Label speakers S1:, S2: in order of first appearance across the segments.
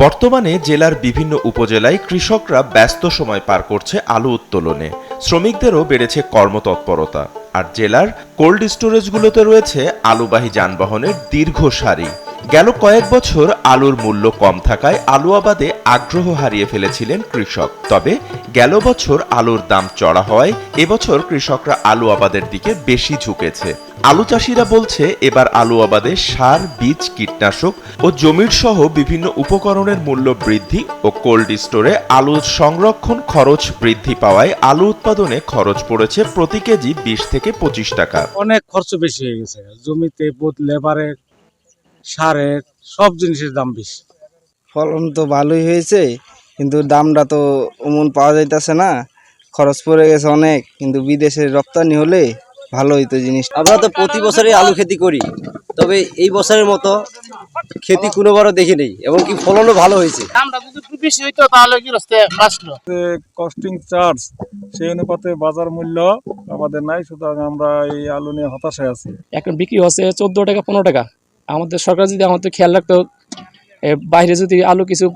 S1: বর্তমানে জেলার বিভিন্ন উপজেলায় কৃষকরা ব্যস্ত সময় পার করছে আলু উত্তোলনে। শ্রমিকদেরও বেড়েছে কর্মতৎপরতা। আর জেলার কোল্ড স্টোরেজগুলোতে রয়েছে আলুবাহী যানবাহনের দীর্ঘ সারি। গেল কয়েক বছর আলুর মূল্য কম থাকায় আলু আবাদে আগ্রহ হারিয়ে ফেলেছিলেন কৃষক। তবে গেল বছর আলুর দাম চড়া হওয়ায় এবছর কৃষকরা আলু আবাদের দিকে বেশি ঝুঁকেছে। আলু চাষিরা বলছে এবার আলু আবাদে সার, বীজ, কীটনাশক ও জমির সহ বিভিন্ন উপকরণের মূল্য বৃদ্ধি ও কোল্ড স্টোরে আলুর সংরক্ষণ খরচ বৃদ্ধি পাওয়ায় আলু উৎপাদনে খরচ পড়েছে প্রতি কেজি 20 থেকে 25 টাকা।
S2: অনেক খরচ বেশি হয়ে গেছে, জমিতে লেবারের, সারের, সব জিনিসের দাম বেশি।
S3: ফলন তো ভালোই হয়েছে, কিন্তু দামটা তো অমন পাওয়া যাইতেছে না। খরচ পড়ে গেছে অনেক, কিন্তু বিদেশে রপ্তানি হলে ভালো হইতো জিনিস।
S4: আমরা তো প্রতি বছরই আলু খেতি করি, তবে এই বছরের মতো খেতি কোনোবারও দেখি নেই, এবং কি ফলনও ভালো হয়েছে।
S2: দামটা যদি একটু বেশি হইতো তাহলে কি রাস্তায় আসলো কস্টিং চার্জ, সেই অনুপাতে বাজার মূল্য আমাদের নাই, সুতরাং আমরা এই আলু নিয়ে হতাশায় আছি।
S5: এখন বিক্রি হচ্ছে 14 টাকা 15 টাকা। আমাদের সরকার যদি আমাদের খেয়াল রাখতো, বাইরে যদি আলু কিছু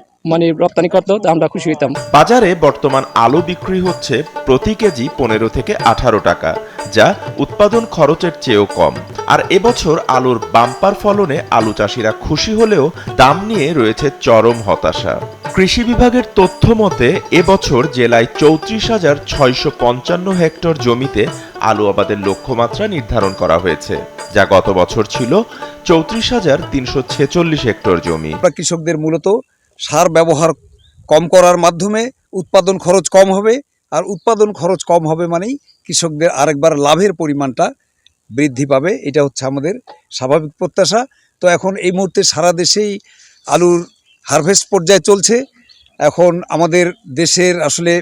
S5: রপ্তানি করতো, আমরা খুশি হইতাম।
S1: বাজারে বর্তমান আলু বিক্রি হচ্ছে প্রতি কেজি 15 থেকে 18 টাকা, যা উৎপাদন খরচের চেয়েও কম। আর এবছর আলুর বাম্পার ফলনে আলু চাষিরা খুশি হলেও দাম নিয়ে রয়েছে চরম হতাশা। কৃষি বিভাগের তথ্য মতে এবছর জেলায় 34,655 হেক্টর জমিতে আলু আবাদের লক্ষ্যমাত্রা নির্ধারণ করা হয়েছে, যা গত বছর ছিল 34,346 হেক্টর জমি।
S6: কৃষকদের মূলত সার ব্যবহার কম করার মাধ্যমে উৎপাদন খরচ কম হবে, আর উৎপাদন খরচ কম হবে মানেই কৃষকদের আরেকবার লাভের পরিমাণটা বৃদ্ধি পাবে। এটা হচ্ছে আমাদের স্বাভাবিক প্রত্যাশা। তো এখন এই মুহূর্তে সারা দেশেই আলুর হারভেস্ট পর্যায়ে চলছে। এখন আমাদের দেশের আসলে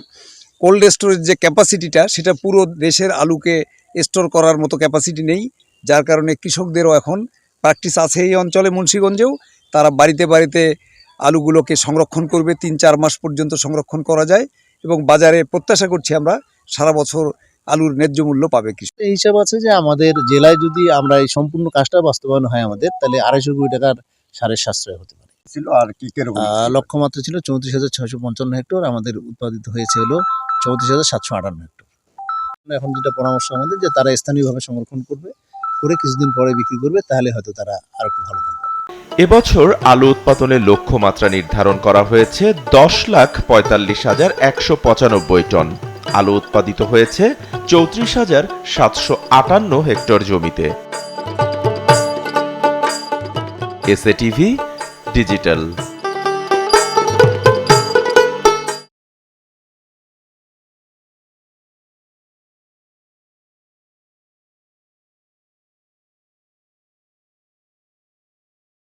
S6: কোল্ড স্টোরেজ যে ক্যাপাসিটিটা, সেটা পুরো দেশের আলুকে স্টোর করার মতো ক্যাপাসিটি নেই, যার কারণে কৃষকদেরও এখন প্র্যাকটিস আছে এই অঞ্চলে, মুন্সিগঞ্জেও। তারা বাড়িতে বাড়িতে আলুগুলোকে সংরক্ষণ করবে, 3-4 মাস পর্যন্ত সংরক্ষণ করা যায়, এবং বাজারে প্রত্যাশা করছি আমরা সারা বছর আলুর ন্যায্য মূল্য পাবে কৃষক।
S7: এই হিসাব আছে যে আমাদের জেলায় যদি আমরা এই সম্পূর্ণ কাজটা বাস্তবায়ন হয় আমাদের, তাহলে 250 কোটি টাকার সারের সাশ্রয় হতে পারে।
S6: আর কি
S7: লক্ষ্যমাত্রা ছিল 34,655 হেক্টর, আমাদের উৎপাদিত হয়েছে হলো 34,758 হেক্টর। এখন যেটা পরামর্শ আমাদের, যে তারা স্থানীয়ভাবে সংরক্ষণ করবে, করে কিছুদিন পরে বিক্রি করবে, তাহলে হয়তো তারা আর একটু ভালো দাম পাবে।
S1: এবছর আলু উৎপাদনের লক্ষ্যমাত্রা নির্ধারণ করা হয়েছে 10,45,195 টন। আলু উৎপাদিত হয়েছে 34,758 হেক্টর জমিতে। SATV digital.